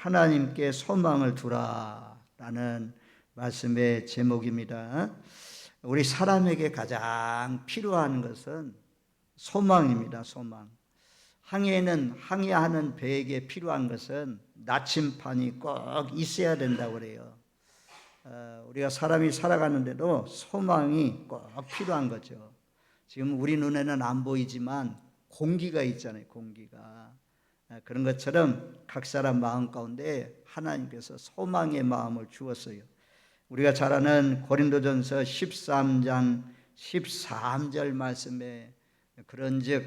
하나님께 소망을 두라라는 말씀의 제목입니다. 우리 사람에게 가장 필요한 것은 소망입니다. 소망. 항해하는 배에게 필요한 것은 나침반이 꼭 있어야 된다고 그래요. 우리가 사람이 살아가는데도 소망이 꼭 필요한 거죠. 지금 우리 눈에는 안 보이지만 공기가 있잖아요. 공기가. 그런 것처럼 각 사람 마음 가운데 하나님께서 소망의 마음을 주었어요. 우리가 잘 아는 고린도전서 13장 13절 말씀에 그런즉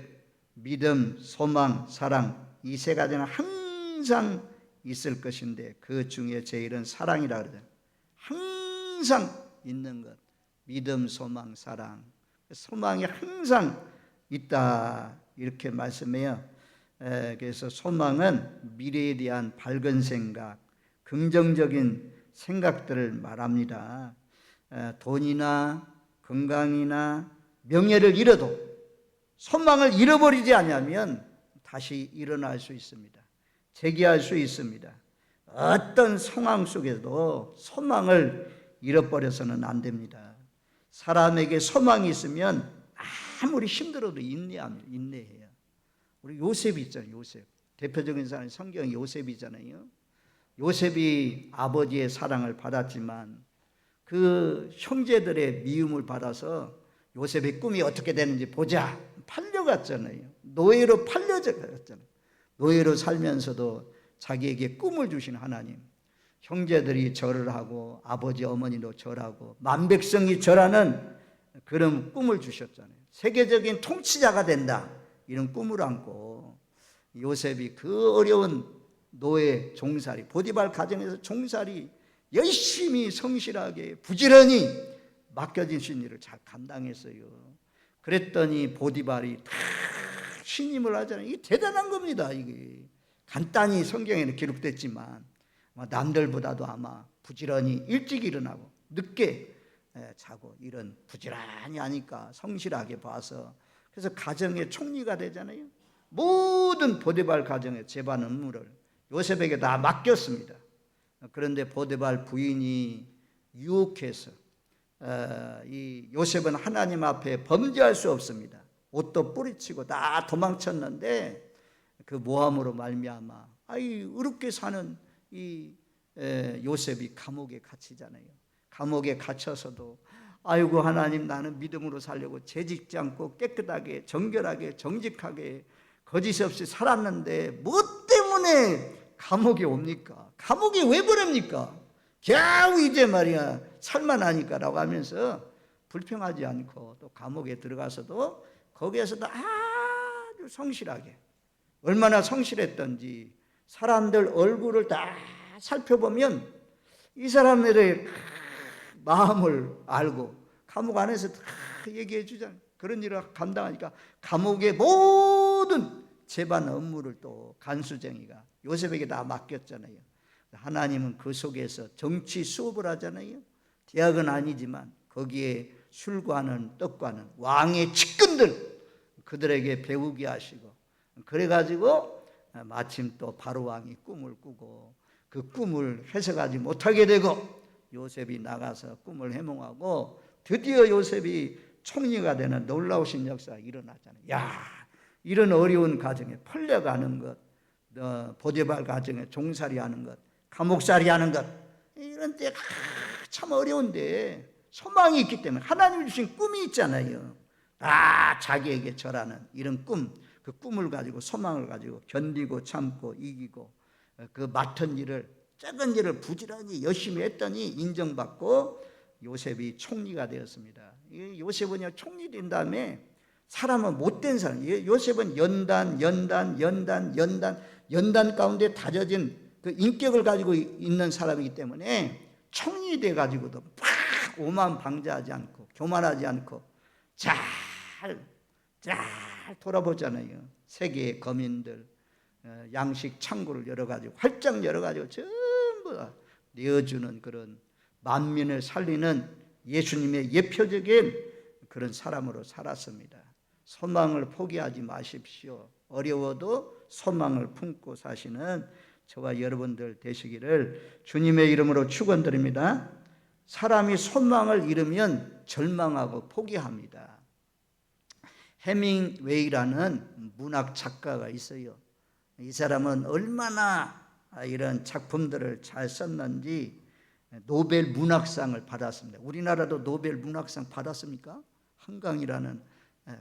믿음, 소망, 사랑 이 세 가지는 항상 있을 것인데 그 중에 제일은 사랑이라 그러잖아요. 항상 있는 것. 믿음, 소망, 사랑. 소망이 항상 있다 이렇게 말씀해요. 그래서 소망은 미래에 대한 밝은 생각, 긍정적인 생각들을 말합니다. 돈이나 건강이나 명예를 잃어도 소망을 잃어버리지 않으면 다시 일어날 수 있습니다. 재기할 수 있습니다. 어떤 상황 속에도 소망을 잃어버려서는 안 됩니다. 사람에게 소망이 있으면 아무리 힘들어도 인내해요. 우리 요셉이 있잖아요. 요셉. 대표적인 사람이 성경 요셉이잖아요. 요셉이 아버지의 사랑을 받았지만 그 형제들의 미움을 받아서 요셉의 꿈이 어떻게 되는지 보자. 팔려갔잖아요. 노예로 팔려갔잖아요. 노예로 살면서도 자기에게 꿈을 주신 하나님. 형제들이 절을 하고 아버지 어머니도 절하고 만백성이 절하는 그런 꿈을 주셨잖아요. 세계적인 통치자가 된다. 이런 꿈을 안고 요셉이 그 어려운 노예 종살이 포디발 가정에서 종살이 열심히 성실하게 부지런히 맡겨진 일을 잘 감당했어요. 그랬더니 포디발이 다 신임을 하잖아요. 이게 대단한 겁니다. 이게 간단히 성경에는 기록됐지만 남들보다도 아마 부지런히 일찍 일어나고 늦게 자고 이런 부지런히 하니까 성실하게 봐서 그래서 가정의 총리가 되잖아요. 모든 포디발 가정의 재반 업무를 요셉에게 다 맡겼습니다. 그런데 포디발 부인이 유혹해서 이 요셉은 하나님 앞에 범죄할 수 없습니다. 옷도 뿌리치고 다 도망쳤는데 그 모함으로 말미암아 의롭게 사는 이 요셉이 감옥에 갇히잖아요. 감옥에 갇혀서도 아이고 하나님 나는 믿음으로 살려고 재직지 않고 깨끗하게 정결하게 정직하게 거짓 없이 살았는데 뭐 때문에 감옥에 옵니까? 감옥에 왜 보냅니까? 겨우 이제 말이야 살만하니까 라고 하면서 불평하지 않고 또 감옥에 들어가서도 거기에서도 아주 성실하게 얼마나 성실했던지 사람들 얼굴을 다 살펴보면 이 사람들의 마음을 알고 감옥 안에서 다 얘기해 주잖아요. 그런 일을 감당하니까 감옥의 모든 재반 업무를 또 간수쟁이가 요셉에게 다 맡겼잖아요. 하나님은 그 속에서 정치 수업을 하잖아요. 대학은 아니지만 거기에 술과는 떡과는 왕의 측근들 그들에게 배우게 하시고 그래가지고 마침 또 바로 왕이 꿈을 꾸고 그 꿈을 해석하지 못하게 되고 요셉이 나가서 꿈을 해몽하고 드디어 요셉이 총리가 되는 놀라우신 역사가 일어나잖아요. 이런 어려운 가정에 펄려가는 것, 보디발 가정에 종살이 하는 것, 감옥살이 하는 것 이런 때 참 어려운데 소망이 있기 때문에 하나님 주신 꿈이 있잖아요. 다 자기에게 절하는 이런 꿈, 그 꿈을 가지고 소망을 가지고 견디고 참고 이기고 그 맡은 일을 작은 일을 부지런히 열심히 했더니 인정받고 요셉이 총리가 되었습니다. 요셉은 총리 된 다음에 사람은 못된 사람. 요셉은 연단 가운데 다져진 그 인격을 가지고 있는 사람이기 때문에 총리 돼 가지고도 오만 방자하지 않고 교만하지 않고 잘 돌아보잖아요. 세계의 거민들 양식 창고를 열어가지고 활짝 열어가지고 전부 다 내어주는 그런 만민을 살리는 예수님의 예표적인 그런 사람으로 살았습니다. 소망을 포기하지 마십시오. 어려워도 소망을 품고 사시는 저와 여러분들 되시기를 주님의 이름으로 축원드립니다. 사람이 소망을 잃으면 절망하고 포기합니다. 해밍웨이라는 문학 작가가 있어요. 이 사람은 얼마나 이런 작품들을 잘 썼는지 노벨 문학상을 받았습니다. 우리나라도 노벨 문학상 받았습니까? 한강이라는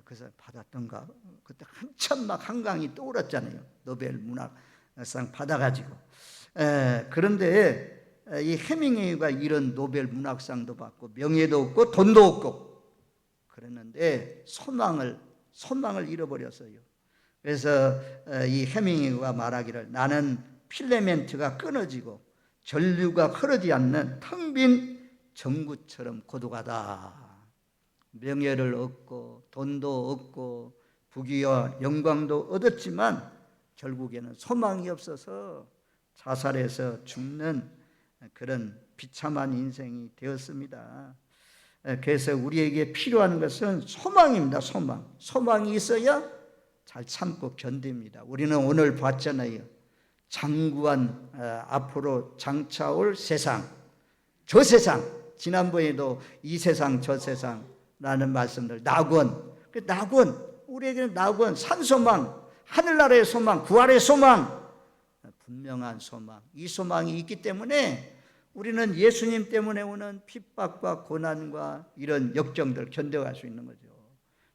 그 사람 받았던가? 그때 한참 막 한강이 떠올랐잖아요. 노벨 문학상 받아가지고. 그런데 이 해밍웨이가 이런 노벨 문학상도 받고 명예도 얻고 돈도 얻고 그랬는데 소망을 잃어버렸어요. 그래서 이 해밍웨이가 말하기를 나는 필라멘트가 끊어지고 전류가 흐르지 않는 텅 빈 전구처럼 고독하다. 명예를 얻고 돈도 얻고 부귀와 영광도 얻었지만 결국에는 소망이 없어서 자살해서 죽는 그런 비참한 인생이 되었습니다. 그래서 우리에게 필요한 것은 소망입니다. 소망이 있어야 잘 참고 견딥니다. 우리는 오늘 봤잖아요. 장구한 앞으로 장차올 세상, 저 세상, 지난번에도 이 세상 저 세상라는 말씀들, 낙원, 우리에게는 낙원, 산소망, 하늘나라의 소망, 부활의 소망, 분명한 소망, 이 소망이 있기 때문에 우리는 예수님 때문에 오는 핍박과 고난과 이런 역경들을 견뎌갈 수 있는 거죠.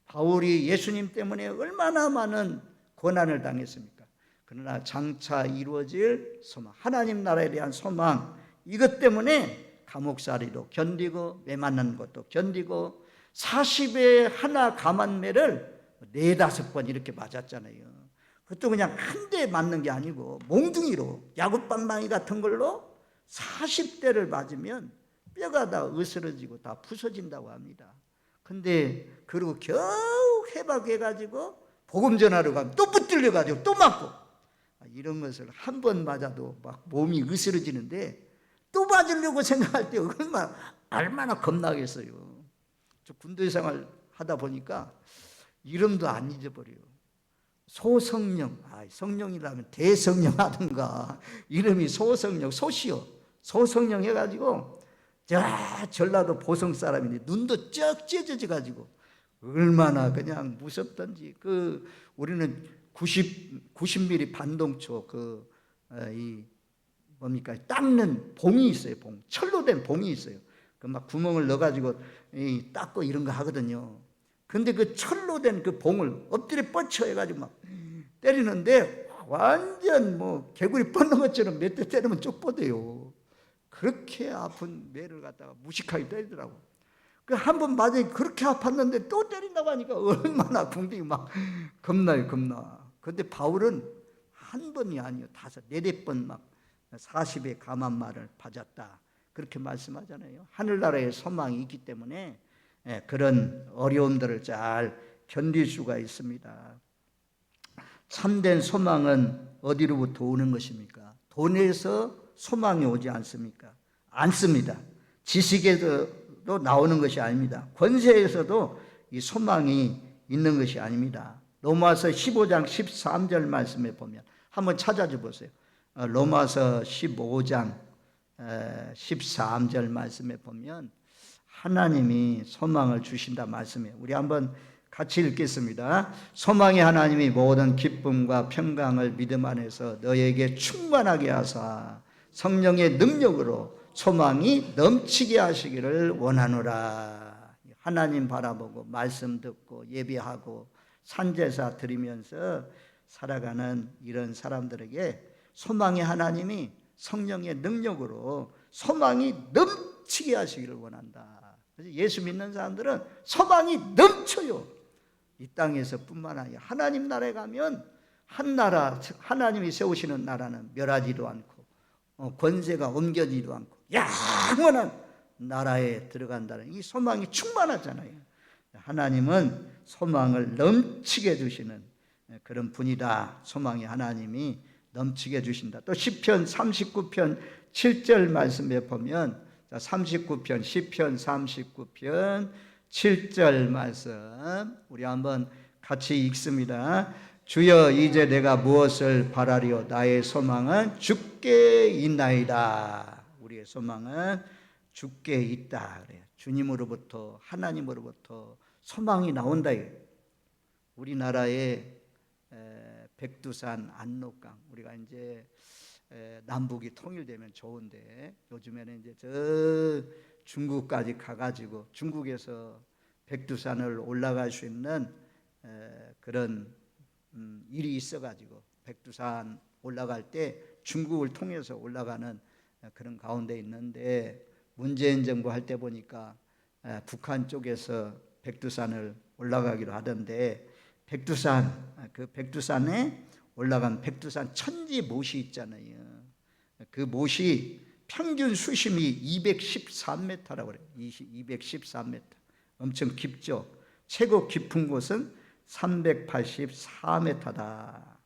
바울이 예수님 때문에 얼마나 많은 고난을 당했습니까? 그러나 장차 이루어질 소망, 하나님 나라에 대한 소망, 이것 때문에 감옥살이도 견디고 매 맞는 것도 견디고 40에 하나 감한매를 4-5번 이렇게 맞았잖아요. 그것도 그냥 한 대 맞는 게 아니고 몽둥이로 야구방망이 같은 걸로 40대를 맞으면 뼈가 다 으스러지고 다 부서진다고 합니다. 근데 그리고 겨우 회복해가지고 복음 전하러 가면 또 붙들려가지고 또 맞고, 이런 것을 한 번 맞아도 막 몸이 으스러지는데 또 맞으려고 생각할 때 얼마나 겁나겠어요. 저 군대 생활 하다 보니까 이름도 안 잊어버려요. 소성령, 성령이라면 대성령 하든가, 이름이 소성령, 소성령 해가지고 전라도 보성 사람인데 눈도 쩍 찢어져가지고 얼마나 그냥 무섭던지. 우리는 90mm 반동초 닦는 봉이 있어요. 철로 된 봉이 있어요. 막 구멍을 넣어가지고 닦고 이런 거 하거든요. 근데 그 철로 된 그 봉을 엎드려 뻗쳐 해가지고 막 때리는데 완전 개구리 뻗는 것처럼 몇 대 때리면 쪽 뻗어요. 그렇게 아픈 매를 갖다가 무식하게 때리더라고. 한 번 맞으니 그렇게 아팠는데 또 때린다고 하니까 얼마나 궁둥이 막 겁나요. 근데 바울은 한 번이 아니요 4번 막 40의 감한 말을 받았다, 그렇게 말씀하잖아요. 하늘나라에 소망이 있기 때문에 그런 어려움들을 잘 견딜 수가 있습니다. 참된 소망은 어디로부터 오는 것입니까? 돈에서 소망이 오지 않습니다. 지식에서도 나오는 것이 아닙니다. 권세에서도 이 소망이 있는 것이 아닙니다. 로마서 15장 13절 말씀에 보면 한번 찾아줘 보세요. 로마서 15장 13절 말씀에 보면 하나님이 소망을 주신다 말씀이에요. 우리 한번 같이 읽겠습니다. 소망의 하나님이 모든 기쁨과 평강을 믿음 안에서 너에게 충만하게 하사 성령의 능력으로 소망이 넘치게 하시기를 원하노라. 하나님 바라보고 말씀 듣고 예배하고 산제사 드리면서 살아가는 이런 사람들에게 소망의 하나님이 성령의 능력으로 소망이 넘치게 하시기를 원한다. 그래서 예수 믿는 사람들은 소망이 넘쳐요. 이 땅에서 뿐만 아니라 하나님 나라에 가면 한 나라, 하나님이 세우시는 나라는 멸하지도 않고 권세가 옮겨지지도 않고 영원한 나라에 들어간다는 이 소망이 충만하잖아요. 하나님은 소망을 넘치게 주시는 그런 분이다. 소망이 하나님이 넘치게 주신다. 또 시편 39편 7절 말씀에 보면 39편 시편 39편 7절 말씀 우리 한번 같이 읽습니다. 주여 이제 내가 무엇을 바라리요? 나의 소망은 주께 있나이다. 우리의 소망은 주께 있다. 그래요. 주님으로부터, 하나님으로부터 소망이 나온다. 우리나라의 백두산, 안록강, 우리가 이제 남북이 통일되면 좋은데 요즘에는 이제 저 중국까지 가가지고 중국에서 백두산을 올라갈 수 있는 그런 일이 있어가지고 백두산 올라갈 때 중국을 통해서 올라가는 그런 가운데 있는데 문재인 정부 할 때 보니까 북한 쪽에서 백두산을 올라가기로 하던데 백두산, 그 백두산에 올라간 백두산 천지 못이 있잖아요. 그 못이 평균 수심이 213m라고 그래요. 213m. 엄청 깊죠. 최고 깊은 곳은 384m다.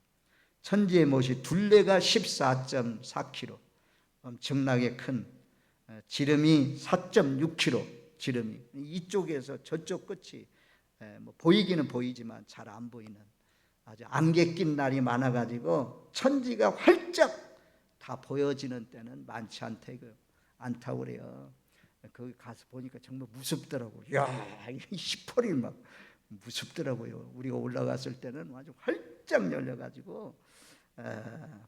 천지의 못이 둘레가 14.4km. 엄청나게 큰 지름이 4.6km. 지름이 이쪽에서 저쪽 끝이 뭐 보이기는 보이지만 잘 안 보이는 아주 안개 낀 날이 많아가지고 천지가 활짝 다 보여지는 때는 많지 않다고 그래요. 거기 가서 보니까 정말 무섭더라고요. 이야, 이 시퍼리 막 무섭더라고요. 우리가 올라갔을 때는 아주 활짝 열려가지고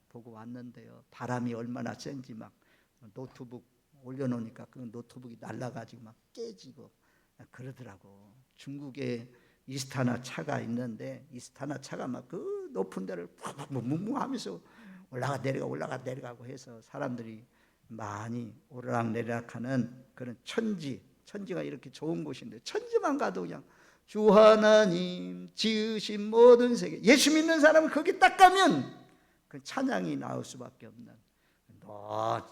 보고 왔는데요. 바람이 얼마나 센지 막 노트북 올려놓으니까 그 노트북이 날아가지고 막 깨지고 그러더라고. 중국에 이스타나 차가 있는데 이스타나 차가 막 그 높은 데를 뭉뭉하면서 올라가 내려가고 해서 사람들이 많이 오르락내리락하는 그런 천지가 이렇게 좋은 곳인데 천지만 가도 그냥 주 하나님 지으신 모든 세계, 예수 믿는 사람은 거기 딱 가면 그 찬양이 나올 수밖에 없는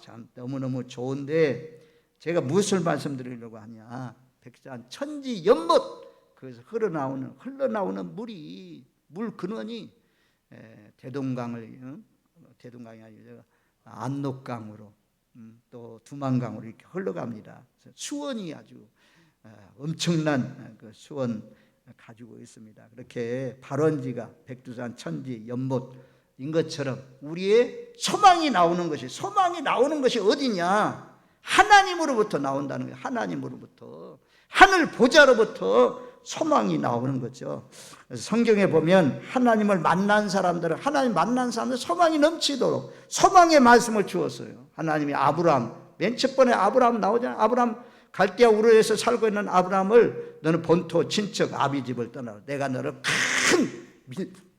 참 너무너무 좋은데 제가 무엇을 말씀드리려고 하냐, 백두산 천지 연못, 그래서 흘러나오는 물 근원이 대동강이 아니라 안록강으로 또 두만강으로 이렇게 흘러갑니다. 수원이 아주 엄청난 그 수원 가지고 있습니다. 그렇게 발원지가 백두산 천지 연못인 것처럼 우리의 소망이 나오는 것이 어디냐? 하나님으로부터 나온다는 거예요. 하나님으로부터, 하늘 보좌로부터 소망이 나오는 거죠. 그래서 성경에 보면 하나님 만난 사람들은 소망이 넘치도록 소망의 말씀을 주었어요. 하나님이 아브라함, 맨 첫 번에 아브라함 나오잖아요. 아브라함 갈대아 우르에서 살고 있는 아브라함을 너는 본토 친척 아비 집을 떠나라. 내가 너를 큰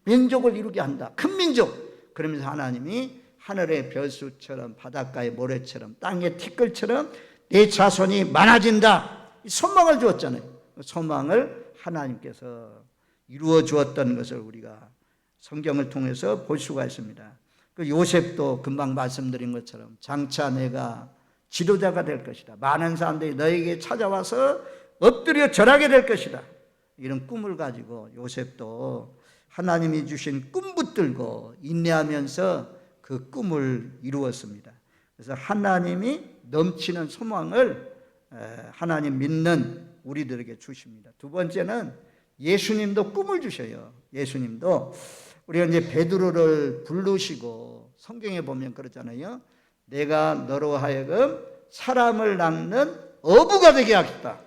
민족을 이루게 한다. 큰 민족. 그러면서 하나님이 하늘의 별수처럼 바닷가의 모래처럼 땅의 티끌처럼 내 자손이 많아진다. 소망을 주었잖아요. 소망을 하나님께서 이루어 주었던 것을 우리가 성경을 통해서 볼 수가 있습니다. 그 요셉도 금방 말씀드린 것처럼 장차 내가 지도자가 될 것이다. 많은 사람들이 너에게 찾아와서 엎드려 절하게 될 것이다. 이런 꿈을 가지고 요셉도 하나님이 주신 꿈 붙들고 인내하면서 그 꿈을 이루었습니다. 그래서 하나님이 넘치는 소망을 하나님 믿는 우리들에게 주십니다. 두 번째는 예수님도 꿈을 주셔요. 예수님도 우리가 이제 베드로를 부르시고 성경에 보면 그렇잖아요. 내가 너로 하여금 사람을 낚는 어부가 되게 하겠다.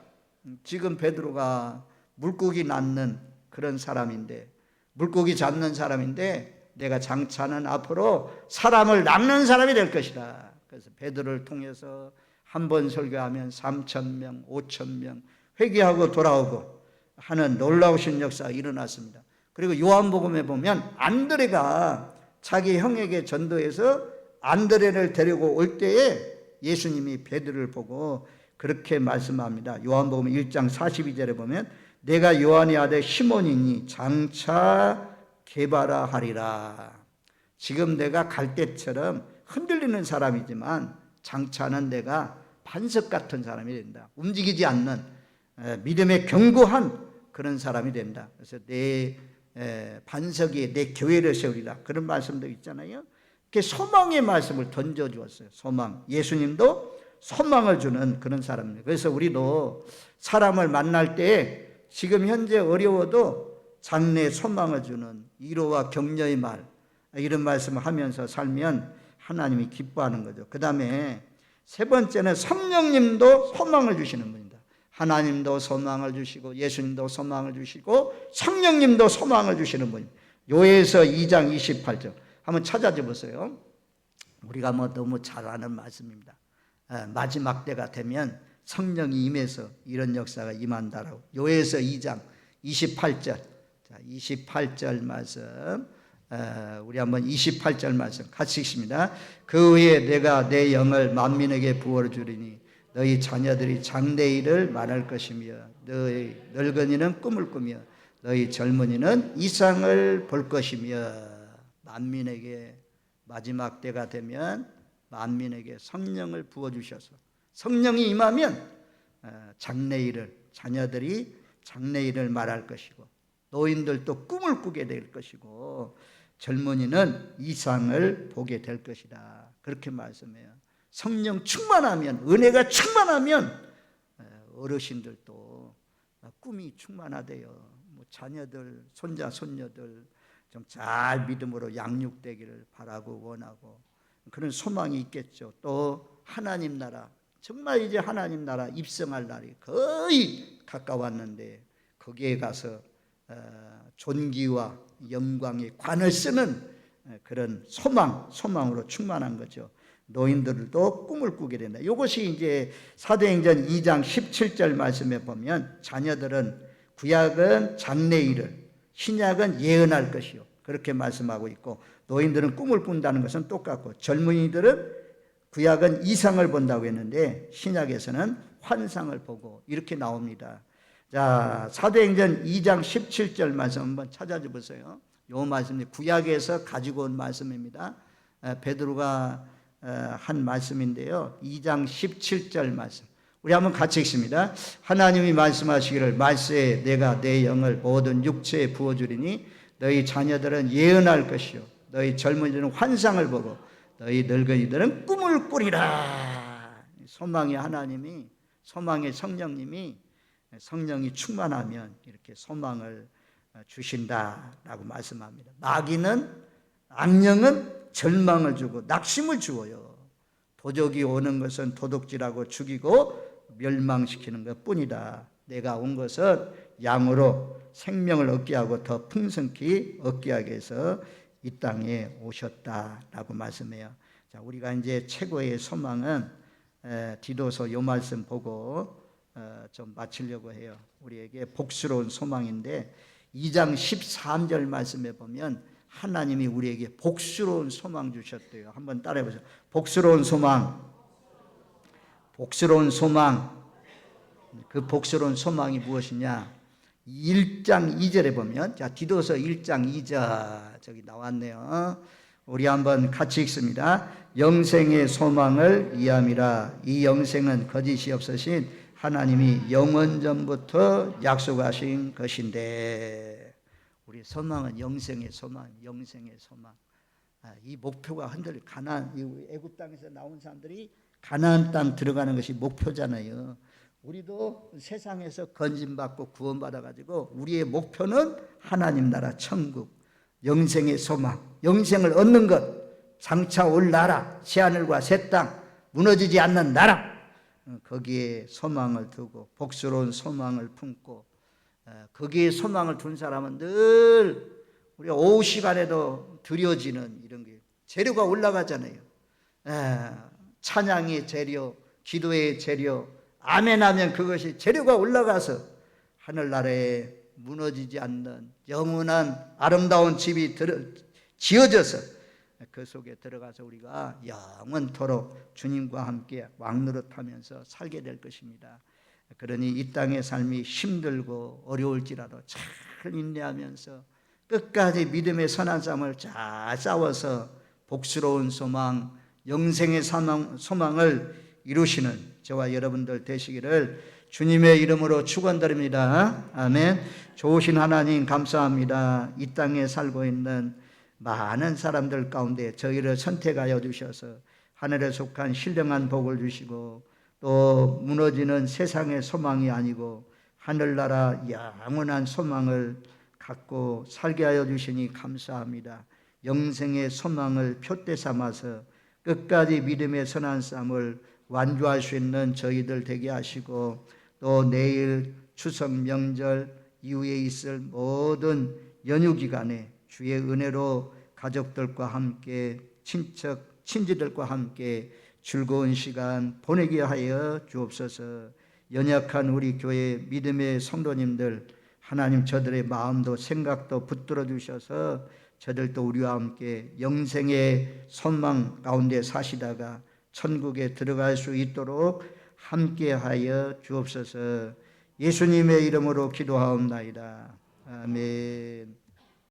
지금 베드로가 물고기 낚는 그런 사람인데, 물고기 잡는 사람인데 내가 장차는 앞으로 사람을 낚는 사람이 될 것이다. 그래서 베드로를 통해서 한 번 설교하면 3,000명, 5,000명 회개하고 돌아오고 하는 놀라우신 역사가 일어났습니다. 그리고 요한복음에 보면 안드레가 자기 형에게 전도해서 안드레를 데리고 올 때에 예수님이 베드로를 보고 그렇게 말씀합니다. 요한복음 1장 42절에 보면 내가 요한의 아들 시몬이니 장차 게바라하리라. 지금 내가 갈대처럼 흔들리는 사람이지만 장차는 내가 반석 같은 사람이 된다. 움직이지 않는 믿음의 견고한 그런 사람이 된다. 그래서 내 반석이 내 교회를 세우리라. 그런 말씀도 있잖아요. 이렇게 소망의 말씀을 던져주었어요. 소망. 예수님도 소망을 주는 그런 사람입니다. 그래서 우리도 사람을 만날 때 지금 현재 어려워도 장래에 소망을 주는 위로와 격려의 말, 이런 말씀을 하면서 살면 하나님이 기뻐하는 거죠. 그 다음에 세 번째는 성령님도 소망을 주시는 분입니다. 하나님도 소망을 주시고 예수님도 소망을 주시고 성령님도 소망을 주시는 분입니다. 요에서 2장 28절 한번 찾아줘 보세요. 우리가 너무 잘 아는 말씀입니다. 마지막 때가 되면 성령이 임해서 이런 역사가 임한다라고. 요에서 2장 28절. 자, 28절 말씀. 우리 한번 28절 말씀 같이 읽습니다. 그 후에 내가 내 영을 만민에게 부어 주리니 너희 자녀들이 장래일을 말할 것이며 너희 늙은이는 꿈을 꾸며 너희 젊은이는 이상을 볼 것이며. 만민에게 마지막 때가 되면 만민에게 성령을 부어주셔서 성령이 임하면 장래일을, 자녀들이 장래일을 말할 것이고 노인들도 꿈을 꾸게 될 것이고 젊은이는 이상을 보게 될 것이다. 그렇게 말씀해요. 성령 충만하면, 은혜가 충만하면 어르신들도 꿈이 충만하대요. 자녀들, 손자, 손녀들 좀 잘 믿음으로 양육되기를 바라고 원하고 그런 소망이 있겠죠. 또 하나님 나라, 정말 이제 하나님 나라 입성할 날이 거의 가까웠는데 거기에 가서 존귀와 영광의 관을 쓰는 그런 소망으로 충만한 거죠. 노인들도 꿈을 꾸게 된다. 이것이 이제 사도행전 2장 17절 말씀에 보면 자녀들은 구약은 장래일을, 신약은 예언할 것이요, 그렇게 말씀하고 있고 노인들은 꿈을 꾼다는 것은 똑같고 젊은이들은 구약은 이상을 본다고 했는데 신약에서는 환상을 보고 이렇게 나옵니다. 자, 사도행전 2장 17절 말씀 한번 찾아줘 보세요. 이 말씀이 구약에서 가지고 온 말씀입니다. 베드로가 한 말씀인데요. 2장 17절 말씀 우리 한번 같이 읽습니다. 하나님이 말씀하시기를 말세에 내가 내 영을 모든 육체에 부어주리니 너희 자녀들은 예언할 것이요 너희 젊은이들은 환상을 보고 너희 늙은이들은 꿈을 꾸리라. 소망의 하나님이, 소망의 성령님이, 성령이 충만하면 이렇게 소망을 주신다라고 말씀합니다. 마귀는, 악령은 절망을 주고 낙심을 주어요. 도적이 오는 것은 도둑질하고 죽이고 멸망시키는 것뿐이다. 내가 온 것은 양으로 생명을 얻게 하고 더 풍성히 얻게 하기 위해서 이 땅에 오셨다라고 말씀해요. 자, 우리가 이제 최고의 소망은 디도서 요 말씀 보고 좀 마치려고 해요. 우리에게 복스러운 소망인데 2장 13절 말씀에 보면 하나님이 우리에게 복스러운 소망 주셨대요. 한번 따라해 보세요. 복스러운 소망. 복스러운 소망. 그 복스러운 소망이 무엇이냐? 1장 2절에 보면, 자, 디도서 1장 2절 저기 나왔네요. 우리 한번 같이 읽습니다. 영생의 소망을 이함이라. 이 영생은 거짓이 없으신 하나님이 영원전부터 약속하신 것인데. 우리 소망은 영생의 소망, 영생의 소망. 이 목표가 흔들려. 가나안, 애굽 땅에서 나온 사람들이 가나안 땅 들어가는 것이 목표잖아요. 우리도 세상에서 건진받고 구원받아가지고 우리의 목표는 하나님 나라 천국, 영생의 소망, 영생을 얻는 것, 장차 올 나라, 새하늘과 새 땅, 무너지지 않는 나라, 거기에 소망을 두고 복스러운 소망을 품고 거기에 소망을 둔 사람은 늘 우리가 오후 시간에도 드려지는 이런 게 재료가 올라가잖아요. 찬양의 재료, 기도의 재료, 아멘하면 그것이 재료가 올라가서 하늘나라에 무너지지 않는 영원한 아름다운 집이 지어져서 그 속에 들어가서 우리가 영원토록 주님과 함께 왕노릇하면서 살게 될 것입니다. 그러니 이 땅의 삶이 힘들고 어려울지라도 잘 인내하면서 끝까지 믿음의 선한 싸움을 잘 싸워서 복스러운 소망, 영생의 소망을 이루시는 저와 여러분들 되시기를 주님의 이름으로 축원드립니다. 아멘. 좋으신 하나님 감사합니다. 이 땅에 살고 있는 많은 사람들 가운데 저희를 선택하여 주셔서 하늘에 속한 신령한 복을 주시고 또 무너지는 세상의 소망이 아니고 하늘나라 영원한 소망을 갖고 살게 하여 주시니 감사합니다. 영생의 소망을 표대 삼아서 끝까지 믿음의 선한 싸움을 완주할 수 있는 저희들 되게 하시고, 또 내일 추석 명절 이후에 있을 모든 연휴 기간에 주의 은혜로 가족들과 함께 친지들과 함께 즐거운 시간 보내게 하여 주옵소서. 연약한 우리 교회 믿음의 성도님들, 하나님 저들의 마음도 생각도 붙들어 주셔서 저들도 우리와 함께 영생의 소망 가운데 사시다가 천국에 들어갈 수 있도록 함께하여 주옵소서. 예수님의 이름으로 기도하옵나이다. 아멘.